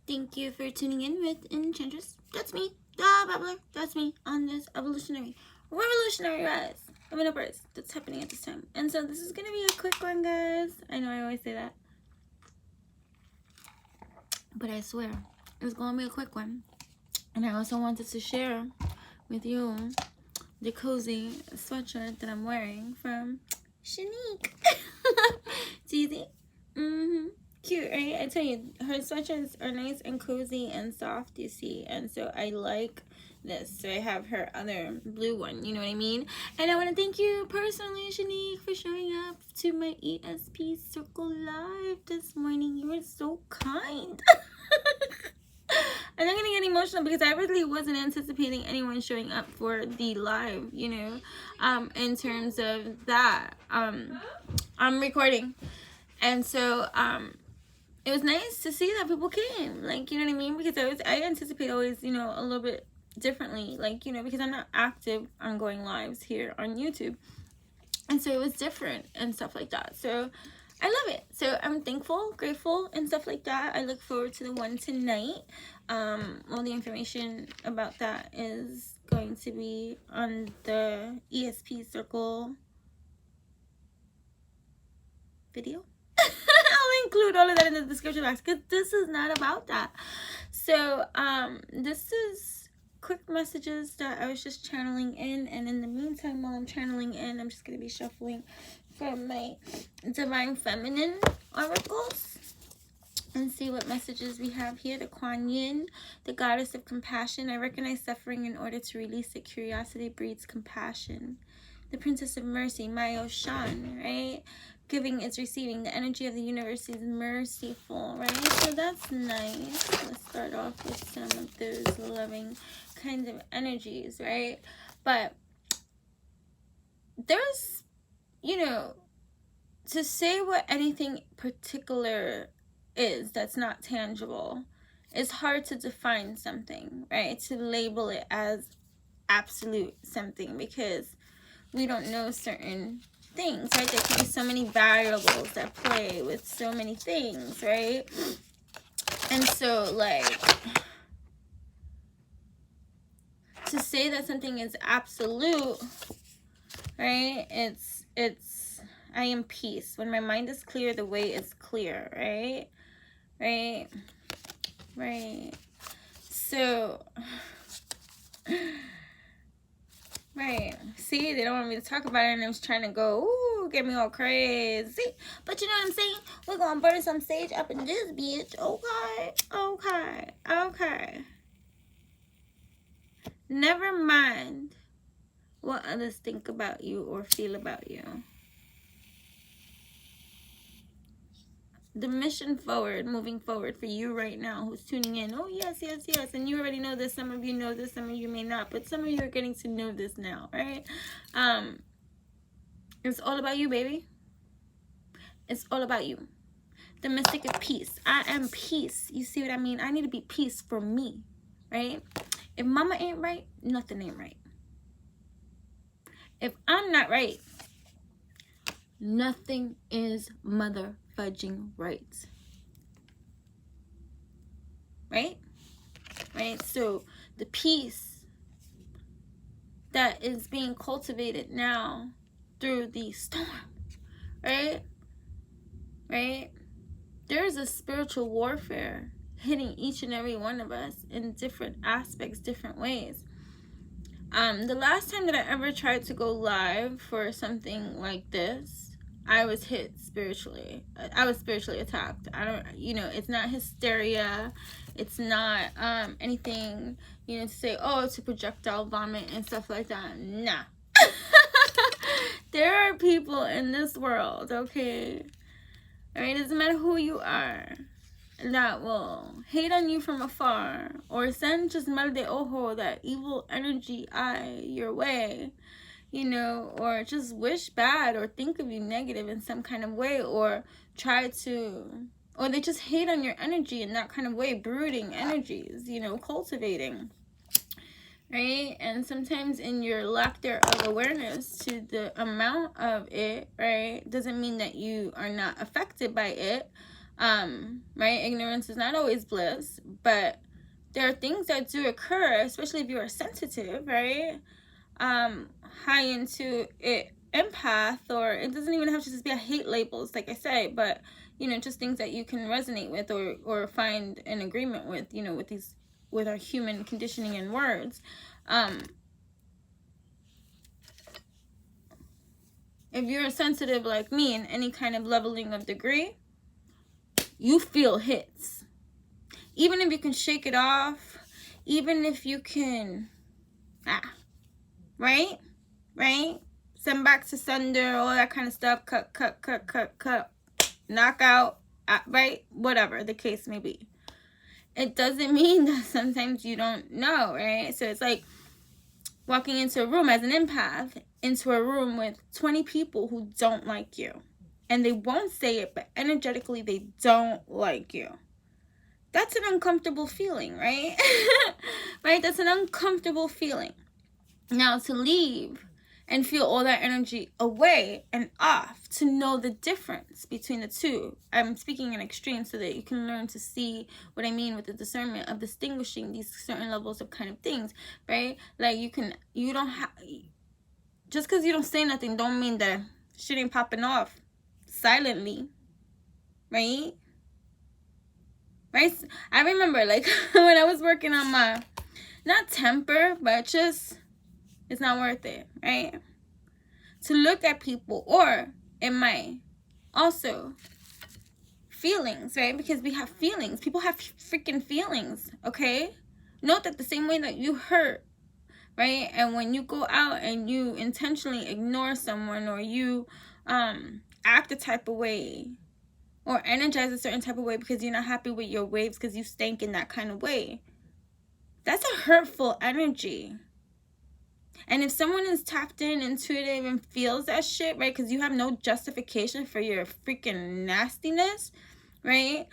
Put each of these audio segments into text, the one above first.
Thank you for tuning in with Enchantress. That's me, the Babbler. That's me on this revolutionary rise of an uprise that's happening at this time. And so this is going to be a quick one, guys. I know I always say that, but I swear it's going to be a quick one. And I also wanted to share with you the cozy sweatshirt that I'm wearing from Shanique. It's easy. Cute, right? I tell you, her sweatshirts are nice and cozy and soft, you see. And so I like this. So I have her other blue one, you know what I mean? And I want to thank you personally, Shanique, for showing up to my ESP Circle Live this morning. You were so kind. And I'm going to get emotional because I really wasn't anticipating anyone showing up for the live, you know, in terms of that. I'm recording. And so, it was nice to see that people came, like, you know what I mean, because I anticipate always, you know, a little bit differently, like, you know, because I'm not active on going lives here on YouTube, and so it was different and stuff like that. So I love it. So I'm thankful, grateful, and stuff like that. I look forward to the one tonight. All the information about that is going to be on the ESP Circle video. I'll include all of that in the description box because this is not about that. So this is quick messages that I was just channeling in, and in the meantime, while I'm channeling in, I'm just going to be shuffling from my divine feminine oracles and see what messages we have here. The Kuan Yin, the goddess of compassion. I recognize suffering in order to release it. Curiosity breeds compassion. The Princess of Mercy, Mayo Shan, right? Giving is receiving. The energy of the universe is merciful, right? So that's nice. Let's start off with some of those loving kinds of energies, right? But there's, you know, to say what anything particular is that's not tangible, it's hard to define something, right? To label it as absolute something, because we don't know certain things, right? There can be so many variables that play with so many things, right? And so, like, to say that something is absolute, right? It's I am peace. When my mind is clear, the way is clear, right? Right. So right. See, they don't want me to talk about it, and I was trying to go, ooh, get me all crazy. But you know what I'm saying? We're going to burn some sage up in this bitch. Okay. Never mind what others think about you or feel about you. The mission forward, moving forward for you right now who's tuning in. Oh, yes. And you already know this. Some of you know this. Some of you may not. But some of you are getting to know this now, right? It's all about you, baby. It's all about you. The mystic of peace. I am peace. You see what I mean? I need to be peace for me, right? If mama ain't right, nothing ain't right. If I'm not right, nothing is mother fudging right. Right? So the peace that is being cultivated now through the storm, right? There's a spiritual warfare hitting each and every one of us in different aspects, different ways. The last time that I ever tried to go live for something like this, I was hit spiritually. I was spiritually attacked. I don't, you know, it's not hysteria. It's not anything, you know, to say, oh, it's a projectile vomit and stuff like that. Nah. There are people in this world, okay? All right, it doesn't matter who you are, that will hate on you from afar or send just mal de ojo, that evil energy eye your way, you know, or just wish bad or think of you negative in some kind of way, or try to, or they just hate on your energy in that kind of way, brooding energies, you know, cultivating, right? And sometimes in your lack there of awareness to the amount of it, right, doesn't mean that you are not affected by it. Right? Ignorance is not always bliss, but there are things that do occur, especially if you are sensitive, right? High into it, empath, or it doesn't even have to just be a hate labels, like I say, but you know, just things that you can resonate with or find an agreement with, you know, with our human conditioning and words. If you're sensitive like me in any kind of leveling of degree, you feel hits. Even if you can shake it off, even if you can, right? Send back to sender, all that kind of stuff, cut, knock out, right? Whatever the case may be. It doesn't mean that sometimes you don't know, right? So it's like walking into a room as an empath, into a room with 20 people who don't like you. And they won't say it, but energetically they don't like you. That's an uncomfortable feeling, right? Right? That's an uncomfortable feeling. Now, to leave and feel all that energy away and off, to know the difference between the two. I'm speaking in extremes so that you can learn to see what I mean with the discernment of distinguishing these certain levels of kind of things, right? Like you don't have, just because you don't say nothing don't mean that shit ain't popping off silently, right? Right? I remember, like, when I was working on my, not temper, but just, it's not worth it, right? To look at people, or it might also feelings, right? Because we have feelings. People have freaking feelings, okay? Note that the same way that you hurt, right? And when you go out and you intentionally ignore someone, or you act a type of way, or energize a certain type of way because you're not happy with your waves because you stank in that kind of way, that's a hurtful energy. And if someone is tapped in, intuitive, and feels that shit, right, because you have no justification for your freaking nastiness, right,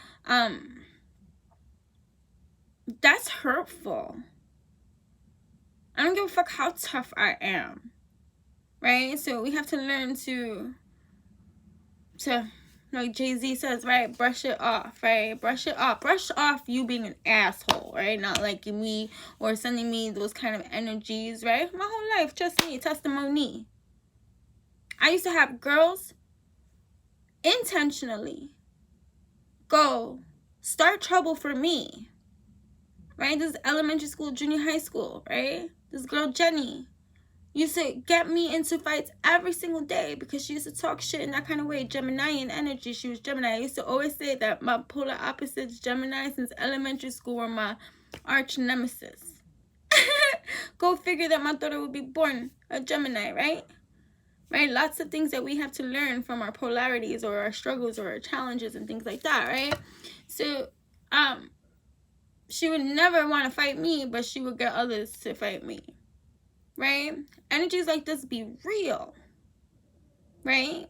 that's hurtful. I don't give a fuck how tough I am, right? So we have to learn to like Jay-Z says, right, brush it off, right? Brush it off. Brush off you being an asshole, right? Not liking me or sending me those kind of energies, right? My whole life, trust me, testimony. I used to have girls intentionally go start trouble for me, right? This is elementary school, junior high school, right? This girl, Jenny, used to get me into fights every single day because she used to talk shit in that kind of way. Geminian energy. She was Gemini. I used to always say that my polar opposites, Gemini, since elementary school, were my arch nemesis. Go figure that my daughter would be born a Gemini, right? Right? Lots of things that we have to learn from our polarities or our struggles or our challenges and things like that, right? So, she would never want to fight me, but she would get others to fight me. Right? Energies like this be real, right?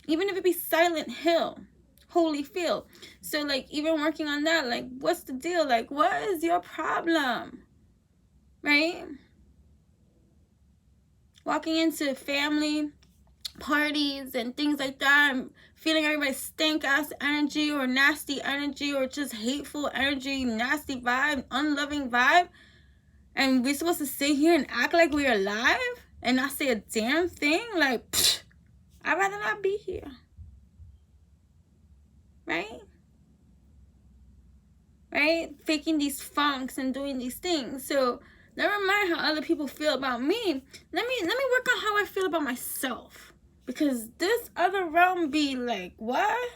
Even if it be Silent Hill, holy feel. So, like, even working on that, like, what's the deal? Like, what is your problem? Right? Walking into family parties and things like that, and feeling everybody stink ass energy or nasty energy or just hateful energy, nasty vibe, unloving vibe. And we're supposed to sit here and act like we're alive and not say a damn thing? Like, pfft, I'd rather not be here. Right? Right? Faking these funks and doing these things. So, never mind how other people feel about me. Let me work on how I feel about myself. Because this other realm be like, what?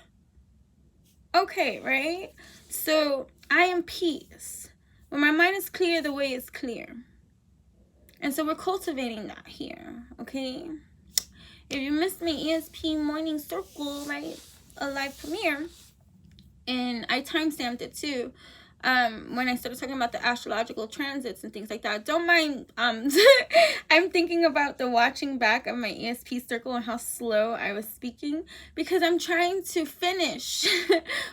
Okay, right? So, I am peace. When my mind is clear, the way is clear. And so we're cultivating that here, okay? If you missed my ESP Morning Circle, right, a live premiere, and I timestamped it too, when I started talking about the astrological transits and things like that. Don't mind, I'm thinking about the watching back of my ESP circle and how slow I was speaking, because I'm trying to finish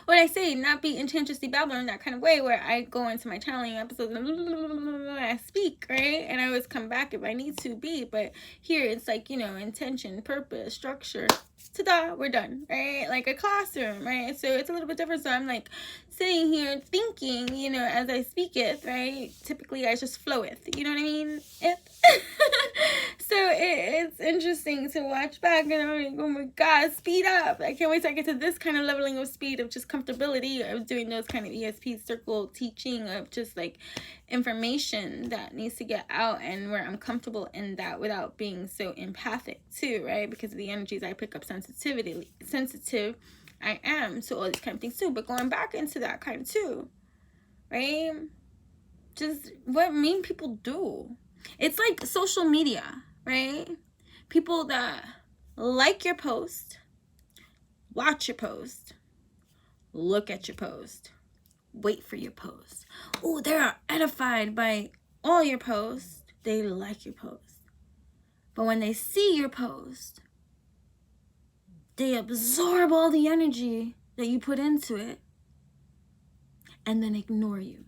what I say, not be intensely babbler in that kind of way where I go into my channeling episodes and I speak, right? And I always come back if I need to be, but here it's like, you know, intention, purpose, structure, ta-da, we're done, right? Like a classroom, right? So it's a little bit different. So I'm like sitting here thinking, you know, as I speak it, right? Typically I just flow it, you know what I mean? So it's interesting to watch back, and I'm like, oh my god, speed up. I can't wait till I get to this kind of leveling of speed, of just comfortability of doing those kind of ESP circle teaching, of just like information that needs to get out, and where I'm comfortable in that without being so empathic too, right? Because of the energies I pick up, sensitive I am to all these kind of things too. But going back into that kind of too, right? Just what mean people do. It's like social media, right? People that like your post, watch your post, look at your post, wait for your post. Oh, they're edified by all your posts. They like your post. But when they see your post, they absorb all the energy that you put into it and then ignore you.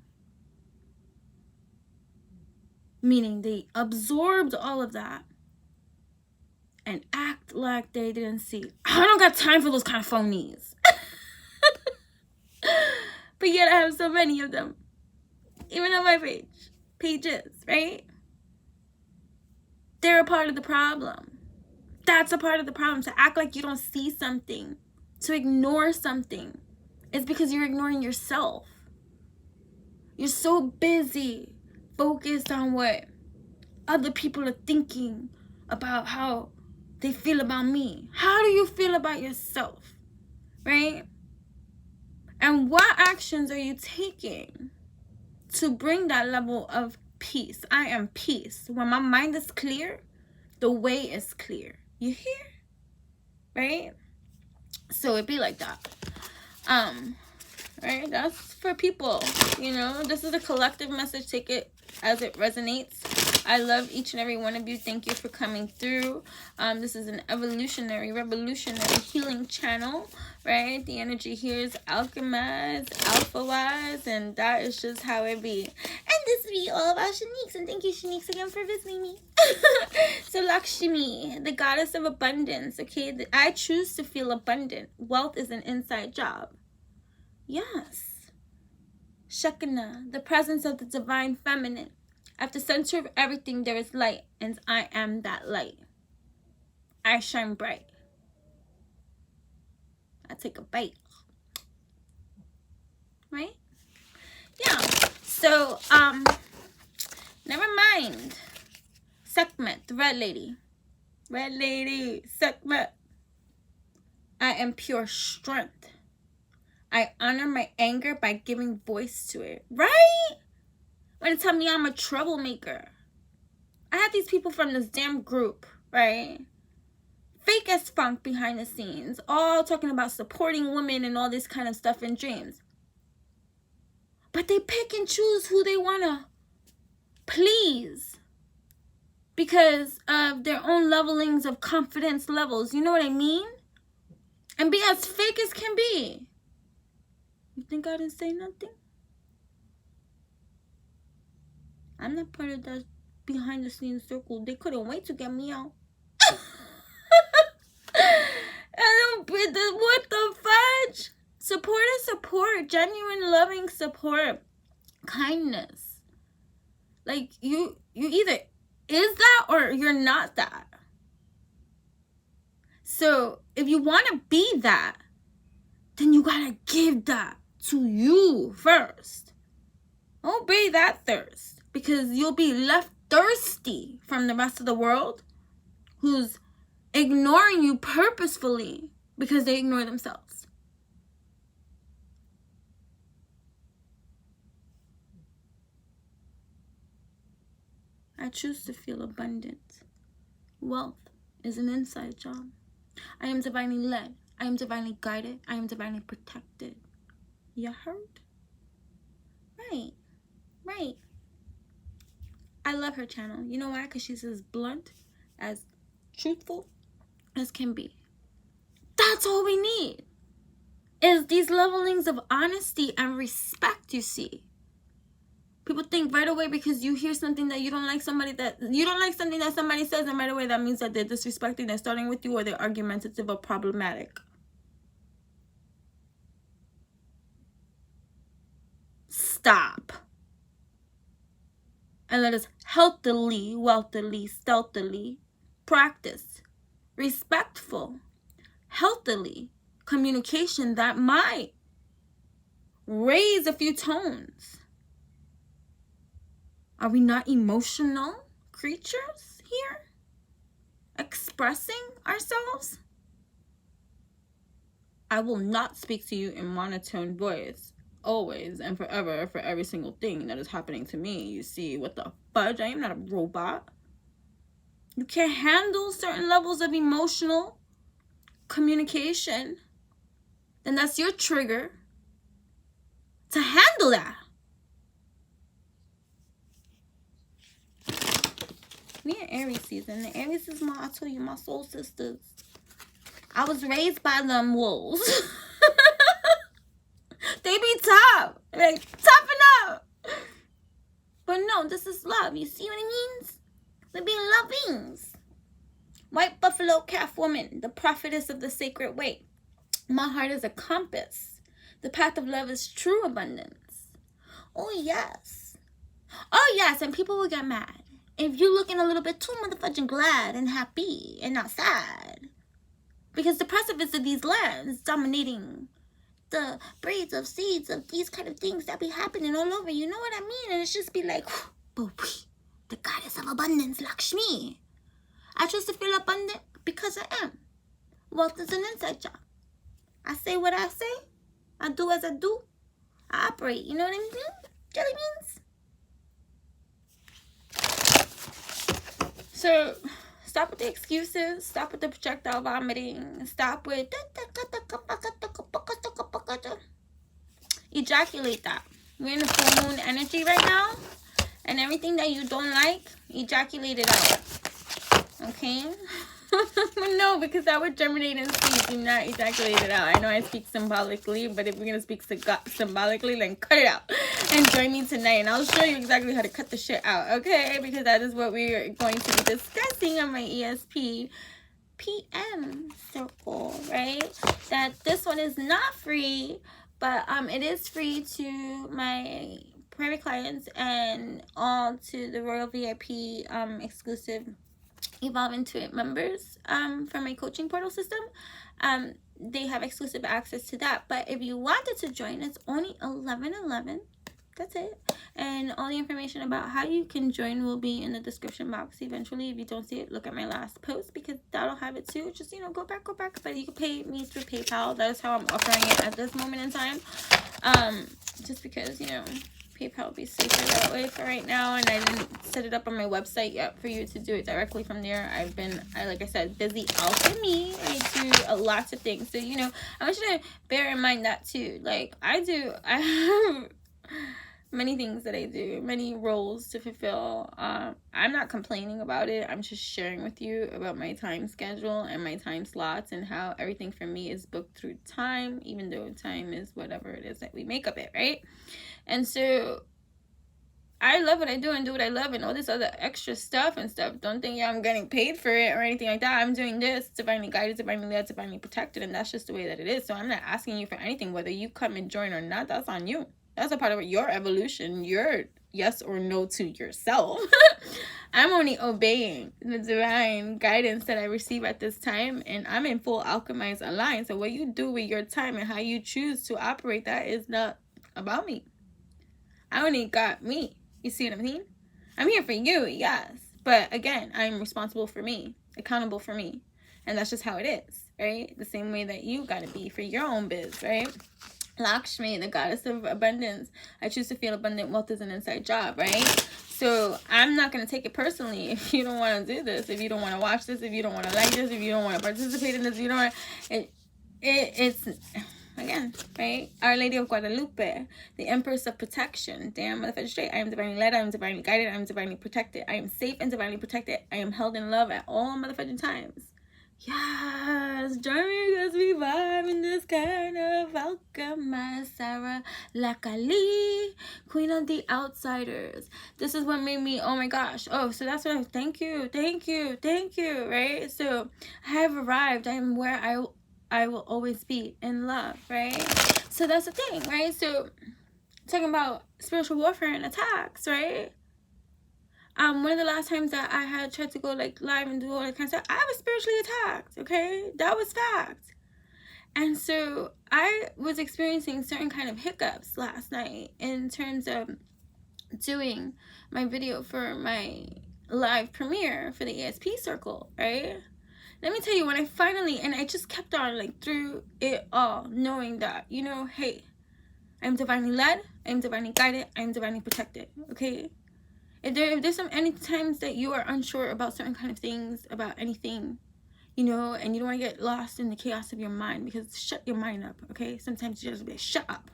Meaning they absorbed all of that and act like they didn't see. I don't got time for those kind of phonies. But yet I have so many of them. Even on my pages, right? They're a part of the problem. That's a part of the problem. To act like you don't see something, to ignore something, it's because you're ignoring yourself. You're so busy focused on what other people are thinking about, how they feel about me. How do you feel about yourself, right? And what actions are you taking to bring that level of peace? I am peace. When my mind is clear, the way is clear. You hear? Right? So it be like that. Right? That's for people. You know, this is a collective message. Take it as it resonates. I love each and every one of you. Thank you for coming through. This is an evolutionary, revolutionary healing channel, right? The energy here is alchemized, alpha-wise, and that is just how it be. And this be all about Shaniques, and thank you, Shaniques, again for visiting me. So Lakshmi, the goddess of abundance, okay? I choose to feel abundant. Wealth is an inside job. Yes. Shekinah, the presence of the divine feminine. At the center of everything, there is light, and I am that light. I shine bright. I take a bite. Right? Yeah. So, never mind. Sekhmet, the red lady. Red lady, Sekhmet. I am pure strength. I honor my anger by giving voice to it. Right? When they tell me I'm a troublemaker. I had these people from this damn group, right? Fake as funk behind the scenes. All talking about supporting women and all this kind of stuff in dreams. But they pick and choose who they want to please. Because of their own levelings of confidence levels. You know what I mean? And be as fake as can be. You think I didn't say nothing? I'm not part of that behind the scenes circle. They couldn't wait to get me out. What the fudge? Support is support. Genuine, loving support. Kindness. Like, you either is that or you're not that. So, if you want to be that, then you gotta give that to you first. Obey that thirst. Because you'll be left thirsty from the rest of the world who's ignoring you purposefully because they ignore themselves. I choose to feel abundant. Wealth is an inside job. I am divinely led. I am divinely guided. I am divinely protected. You heard? Right. I love her channel. You know why? Because she's as blunt, as truthful as can be. That's all we need. Is these levelings of honesty and respect, you see. People think right away because you hear something that you don't like something that somebody says, and right away that means that they're disrespecting, they're starting with you, or they're argumentative or problematic. Stop. And let us healthily, wealthily, stealthily practice respectful, healthily communication that might raise a few tones. Are we not emotional creatures here? Expressing ourselves? I will not speak to you in monotone voice, always and forever, for every single thing that is happening to me. You see, what the fudge? I am not a robot. You can't handle certain levels of emotional communication, then that's your trigger to handle that. We in Aries season. The Aries is I told you, my soul sisters. I was raised by them wolves. They be tough. Like, toughen up. But no, this is love. You see what it means? We're being lovings. White buffalo calf woman, the prophetess of the sacred way. My heart is a compass. The path of love is true abundance. Oh, yes. Oh, yes. And people will get mad if you're looking a little bit too motherfucking glad and happy and not sad. Because the precipice of these lands dominating the braids of seeds of these kind of things that be happening all over. You know what I mean? And it's just be like, but we, the goddess of abundance, Lakshmi. I choose to feel abundant because I am. Wealth is an inside job. I say what I say. I do as I do. I operate. You know what I mean? Jelly beans. So, stop with the excuses. Stop with the projectile vomiting. Stop with ejaculate that. We're in the full moon energy right now. And everything that you don't like, ejaculate it out. Okay? No, because that would germinate in seeds. Do not ejaculate it out. I know I speak symbolically, but if we're going to speak symbolically, then cut it out. And join me tonight, and I'll show you exactly how to cut the shit out, okay? Because that is what we're going to be discussing on my ESP PM circle, right? That this one is not free, but it is free to my private clients and all to the Royal VIP exclusive Evolve Into It members from my coaching portal system. They have exclusive access to that. But if you wanted to join, it's only $11.11. That's it. And all the information about how you can join will be in the description box eventually. If you don't see it, look at my last post because that'll have it too. Just, go back. But you can pay me through PayPal. That is how I'm offering it at this moment in time. Just because, PayPal would be safer that way for right now, and I didn't set it up on my website yet for you to do it directly from there. Like I said, busy alchemy. I do lots of things. So, I want you to bear in mind that too. Like, I have many things that I do, many roles to fulfill. I'm not complaining about it. I'm just sharing with you about my time schedule and my time slots and how everything for me is booked through time, even though time is whatever it is that we make of it, right? And so I love what I do and do what I love and all this other extra stuff and stuff. Don't think I'm getting paid for it or anything like that. I'm doing this divinely guided, divinely led, divinely protected, and that's just the way that it is. So I'm not asking you for anything. Whether you come and join or not, that's on you. That's a part of your evolution, your yes or no to yourself. I'm only obeying the divine guidance that I receive at this time, and I'm in full alchemized alliance. So what you do with your time and how you choose to operate, that is not about me. I only got me. You see what I mean? I'm here for you, yes. But again, I'm responsible for me, accountable for me. And that's just how it is, right? The same way that you got to be for your own biz, right? Lakshmi, the goddess of abundance. I choose to feel abundant. Wealth is an inside job, right? So I'm not going to take it personally if you don't want to do this, if you don't want to watch this, if you don't want to like this, if you don't want to participate in this, you don't want to... again, right? Our Lady of Guadalupe, the Empress of Protection. Damn, motherfucker straight. I am divinely led. I am divinely guided. I am divinely protected. I am safe and divinely protected. I am held in love at all motherfucking times. Yes, join me as we vibe in this kind of alchemy. Sarah Lakali, Queen of the Outsiders. This is what made me, oh my gosh. Oh, so that's what thank you, right? So I have arrived. I am where I will always be, in love, right? So that's the thing, right? So talking about spiritual warfare and attacks, right? One of the last times that I had tried to go like live and do all that kind of stuff, I was spiritually attacked, okay? That was fact. And so I was experiencing certain kind of hiccups last night in terms of doing my video for my live premiere for the ESP Circle, right? Let me tell you, when I finally, and I just kept on like through it all, knowing that, you know, hey, I'm divinely led, I'm divinely guided, I'm divinely protected, okay? If there's any times that you are unsure about certain kind of things, about anything, you know, and you don't want to get lost in the chaos of your mind, because shut your mind up, okay? Sometimes you just be like, shut up,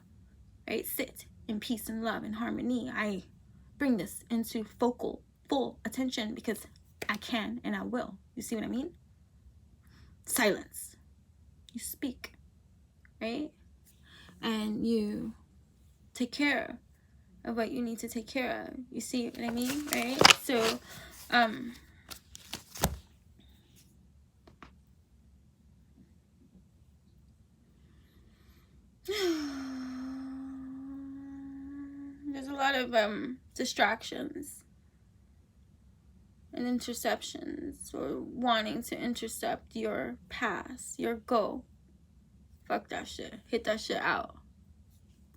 right? Sit in peace and love and harmony. I bring this into full attention because I can and I will. You see what I mean? Silence. You speak, right? And you take care of what you need to take care of. You see what I mean, right? So there's a lot of distractions and interceptions, or wanting to intercept your pass, your goal. Fuck that shit. Hit that shit out.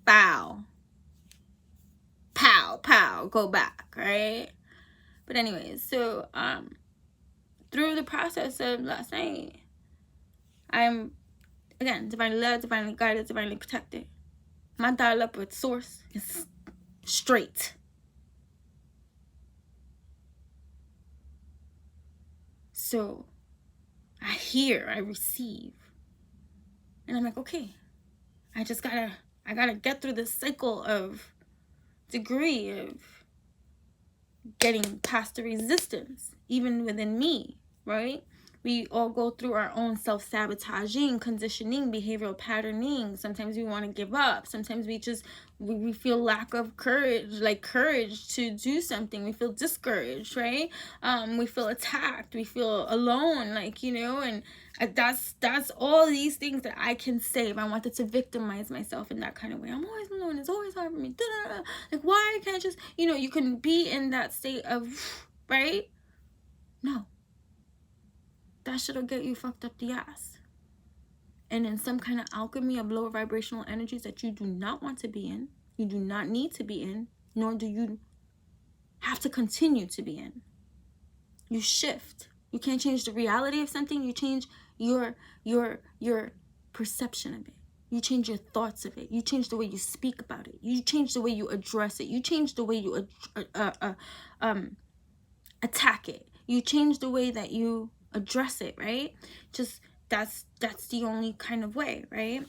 Bow. Pow, pow, go back, right? But anyways, so through the process of last night, I'm, again, divinely led, divinely guided, divinely protected. My dial up with source is straight. So I hear, I receive, and I'm like, okay, I gotta get through this cycle of degree of getting past the resistance, even within me, right? We all go through our own self-sabotaging, conditioning, behavioral patterning. Sometimes we want to give up. Sometimes we feel lack of courage, like courage to do something. We feel discouraged, right? We feel attacked. We feel alone, like, you know, and that's all these things that I can say if I wanted to victimize myself in that kind of way. I'm always alone. It's always hard for me. Like, why can't I just, you know, you can be in that state of, right? No. That shit'll get you fucked up the ass. And in some kind of alchemy of lower vibrational energies that you do not want to be in, you do not need to be in, nor do you have to continue to be in. You shift. You can't change the reality of something. You change your perception of it. You change your thoughts of it. You change the way you speak about it. You change the way you address it. You change the way you attack it. You change the way that you address it, right? Just that's the only kind of way, right?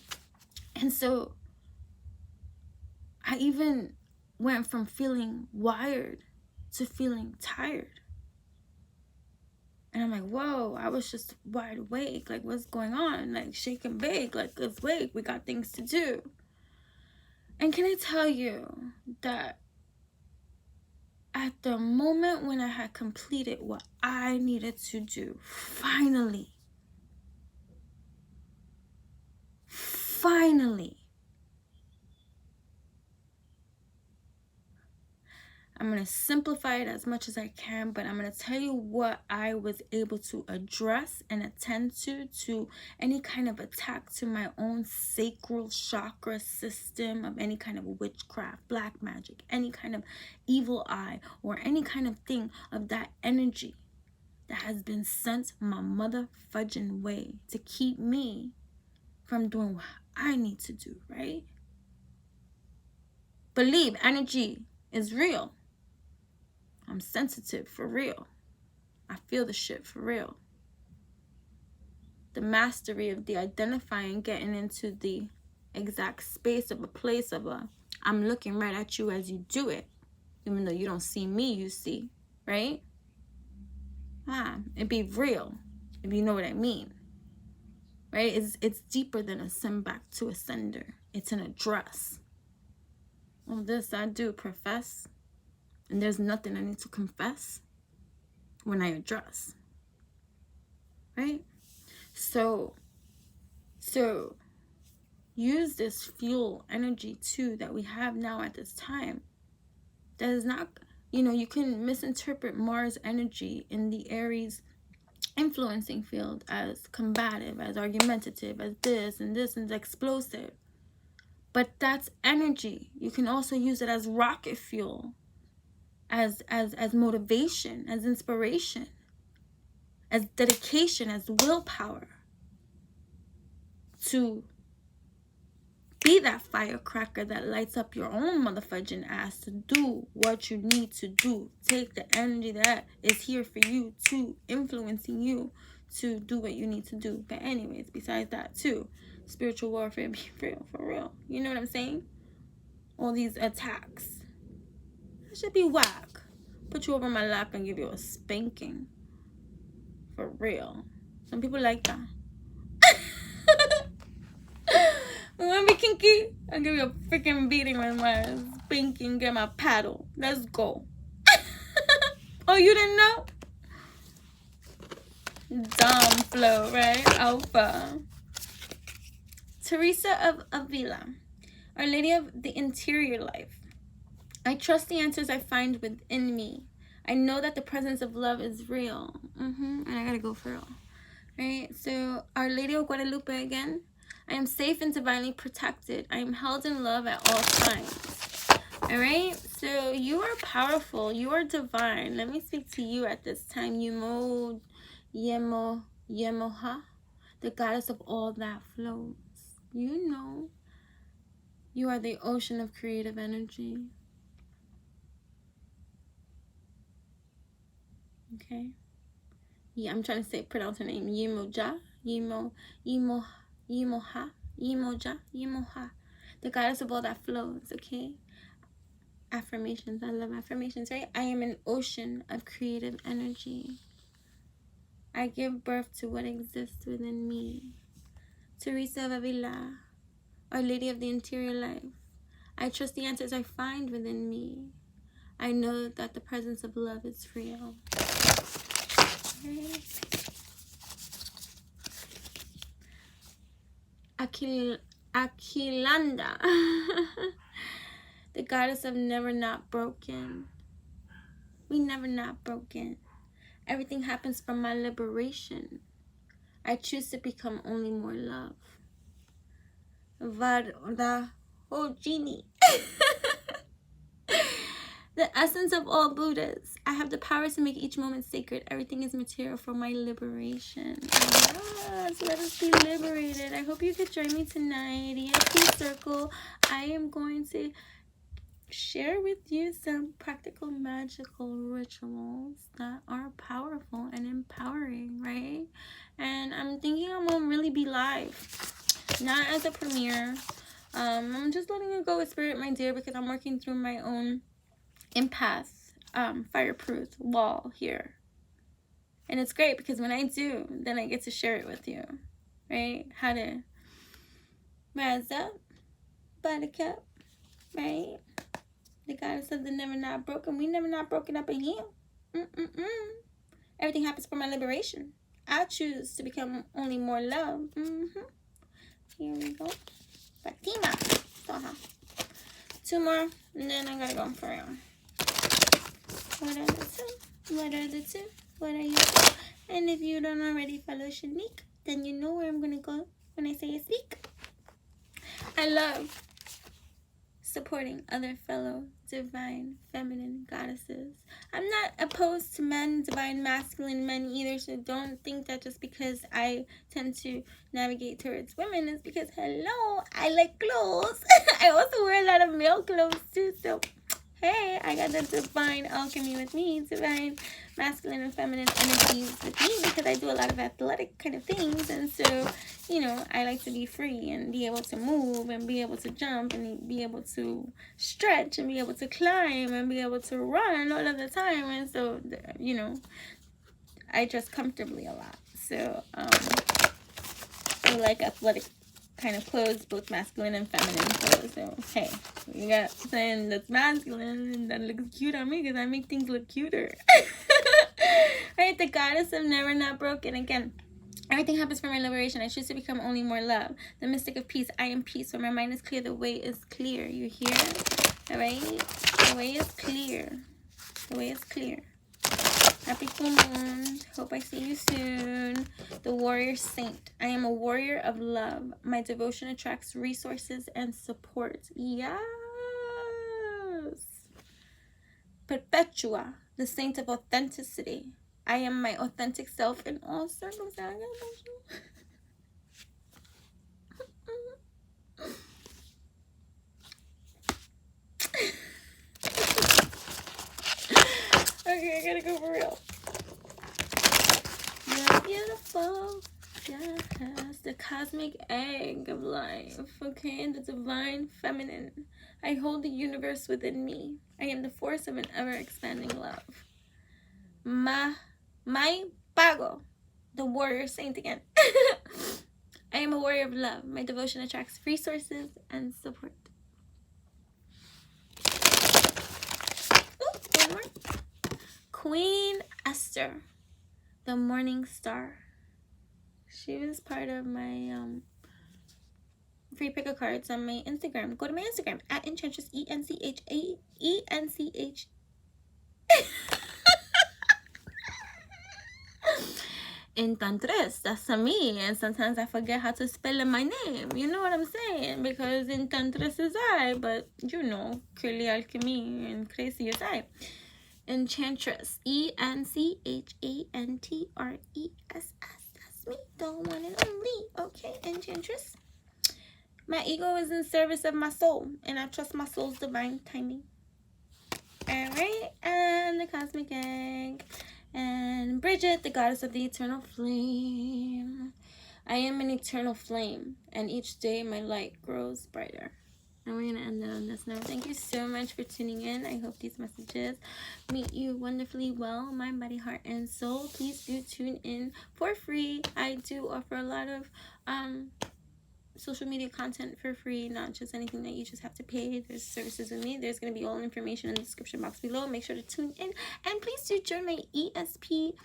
And so I even went from feeling wired to feeling tired. And I'm like, whoa, I was just wide awake. Like, what's going on? Like, shake and bake. Like, let's wake. We got things to do. And can I tell you that at the moment when I had completed what I needed to do, finally, I'm going to simplify it as much as I can, but I'm going to tell you what I was able to address and attend to any kind of attack to my own sacral chakra system of any kind of witchcraft, black magic, any kind of evil eye, or any kind of thing of that energy that has been sent my mother fudging way to keep me from doing what I need to do, right? Believe energy is real. I'm sensitive for real. I feel the shit for real. The mastery of the identifying, getting into the exact space of a place of a, I'm looking right at you as you do it. Even though you don't see me, you see, right? It'd be real, if you know what I mean. Right? It's deeper than a send back to a sender. It's an address. All this I do profess, and there's nothing I need to confess when I address. Right? So use this fuel energy too that we have now at this time. That is not, you can misinterpret Mars energy in the Aries influencing field as combative, as argumentative, as this and explosive. But that's energy. You can also use it as rocket fuel, as motivation, as inspiration, as dedication, as willpower to be that firecracker that lights up your own motherfucking ass to do what you need to do. Take the energy that is here for you to influencing you to do what you need to do. But anyways, besides that too, spiritual warfare, be real, for real. You know what I'm saying? All these attacks. That should be whack. Put you over my lap and give you a spanking. For real. Some people like that. We want to be kinky? I'll give you a freaking beating with my spanking, get my paddle. Let's go. Oh, you didn't know? Dom flow, right? Alpha. Teresa of Avila, Our Lady of the Interior Life. I trust the answers I find within me. I know that the presence of love is real. And I gotta go for real. Right? So, Our Lady of Guadalupe again. I am safe and divinely protected. I am held in love at all times. Alright? So, you are powerful. You are divine. Let me speak to you at this time. Yemoha, the goddess of all that flows. You know. You are the ocean of creative energy. Okay? Yeah, I'm trying to pronounce her name. Yemoja. Yemoha, the goddess of all that flows, okay? Affirmations, I love affirmations, right? I am an ocean of creative energy. I give birth to what exists within me. Teresa of Avila, Our Lady of the Interior Life. I trust the answers I find within me. I know that the presence of love is real. Okay. Aquilanda, the goddess of never not broken. We never not broken. Everything happens from my liberation. I choose to become only more love. Vada Genie. The essence of all Buddhas. I have the power to make each moment sacred. Everything is material for my liberation. Yes, let us be liberated. I hope you could join me tonight. ESP Circle. I am going to share with you some practical magical rituals that are powerful and empowering, right? And I'm thinking I'm going to really be live. Not as a premiere. I'm just letting it go with spirit, my dear, because I'm working through my own empath fireproof wall here, and it's great because when I do, then I get to share it with you, right? How to rise up, buttercup, right? The goddess of the never not broken. We never not broken up in here. Everything happens for my liberation. I choose to become only more love. Here we go. Fatima. Two more, and then I gotta go for real. What are the two? What are the two? What are you? And if you don't already follow Cheenique, then you know where I'm going to go when I say speak. I love supporting other fellow divine feminine goddesses. I'm not opposed to men, divine masculine men either, so don't think that just because I tend to navigate towards women is because, hello, I like clothes. I also wear a lot of male clothes too, so hey, I got the divine alchemy with me, divine masculine and feminine energies with me, because I do a lot of athletic kind of things. And so, you know, I like to be free and be able to move and be able to jump and be able to stretch and be able to climb and be able to run all of the time. And so, you know, I dress comfortably a lot. So I like athletic kind of clothes, both masculine and feminine clothes. So hey, you got something that's masculine and that looks cute on me, because I make things look cuter. Right, the goddess of never not broken. Again, everything happens for my liberation. I choose to become only more love. The mystic of peace. I am peace. When my mind is clear, the way is clear. You hear? All right, the way is clear. The way is clear. Happy full moon. Hope I see you soon. The warrior saint. I am a warrior of love. My devotion attracts resources and support. Yes. Perpetua. The saint of authenticity. I am my authentic self in all circumstances. Okay, I gotta go for real. You're beautiful. Yes, the cosmic egg of life. Okay, the divine feminine. I hold the universe within me. I am the force of an ever-expanding love. My pago. The warrior saint again. I am a warrior of love. My devotion attracts resources and support. Ooh, one more. Queen Esther, the morning star. She was part of my free pick a cards on my Instagram. Go to my Instagram at Enchantress, ENCHAENCH. Enchantress, that's me, and sometimes I forget how to spell my name. You know what I'm saying? Because Enchantress is I, but you know, clearly alchemy and crazy is I. Enchantress, ENCHANTRESS. That's me, the one and only. Okay, Enchantress. My ego is in service of my soul, and I trust my soul's divine timing. All right, and the cosmic egg. And Bridget, the goddess of the eternal flame. I am an eternal flame, and each day my light grows brighter. And we're going to end it on this note. Thank you so much for tuning in. I hope these messages meet you wonderfully well, mind, body, heart, and soul. Please do tune in for free. I do offer a lot of social media content for free, not just anything that you just have to pay. There's services with me. There's going to be all information in the description box below. Make sure to tune in, and please do join my ESP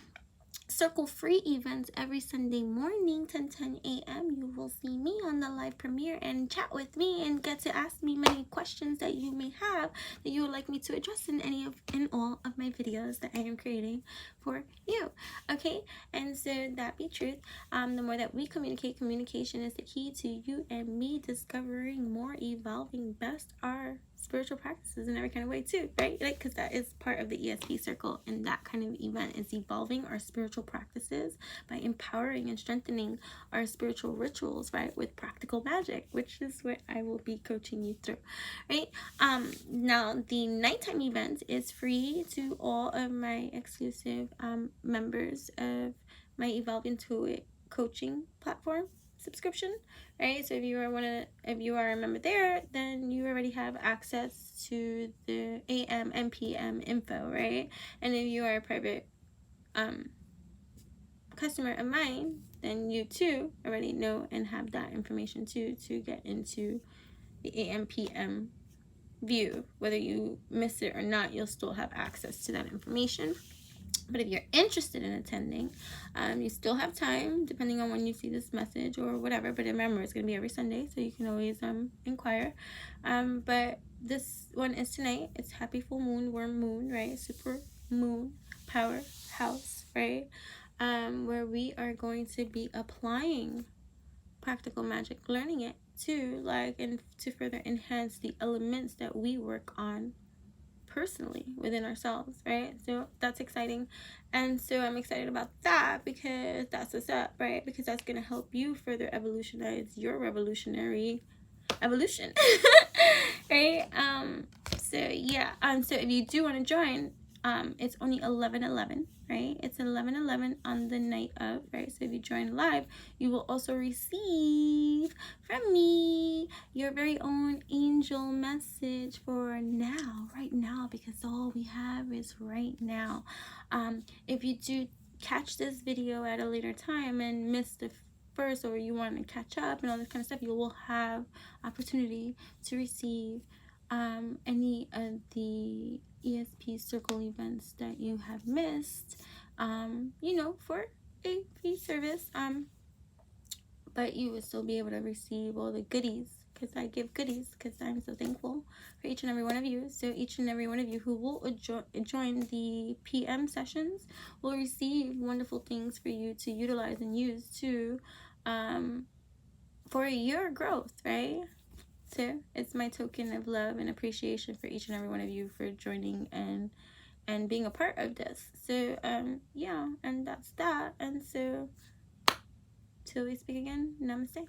Circle free events every Sunday morning, 10 a.m. You will see me on the live premiere and chat with me and get to ask me many questions that you may have that you would like me to address in all of my videos that I am creating for you. Okay, and so that be truth. The more that we communicate, communication is the key to you and me discovering more, evolving best our spiritual practices in every kind of way too, right? Like, because that is part of the ESP circle, and that kind of event is evolving our spiritual practices by empowering and strengthening our spiritual rituals, right, with practical magic, which is what I will be coaching you through, right? Now the nighttime event is free to all of my exclusive members of my Evolve Into It coaching platform subscription, right? So if you are a member there, then you already have access to the AM and PM info, right? And if you are a private customer of mine, then you too already know and have that information too, to get into the AM PM view. Whether you miss it or not, you'll still have access to that information. But if you're interested in attending, you still have time, depending on when you see this message or whatever. But remember, it's going to be every Sunday, so you can always inquire. But this one is tonight. It's Happy Full Moon, Worm Moon, right? Super Moon Power House, right? Where we are going to be applying practical magic, learning it too, and to further enhance the elements that we work on personally within ourselves, right? So that's exciting, and so I'm excited about that because that's what's up, right? Because that's going to help you further evolutionize your revolutionary evolution. Right? So yeah, so if you do want to join, It's only 11:11, right? It's 11:11 on the night of, right? So if you join live, you will also receive from me your very own angel message for now, right now, because all we have is right now. If you do catch this video at a later time and miss the first, or you want to catch up and all this kind of stuff, you will have opportunity to receive any of the ESP Circle events that you have missed, you know, for a free service. But you will still be able to receive all the goodies, because I give goodies, because I'm so thankful for each and every one of you. So each and every one of you who will join the PM sessions will receive wonderful things for you to utilize and use to for your growth, right? So it's my token of love and appreciation for each and every one of you for joining and being a part of this. So yeah, and that's that. And so till we speak again, namaste.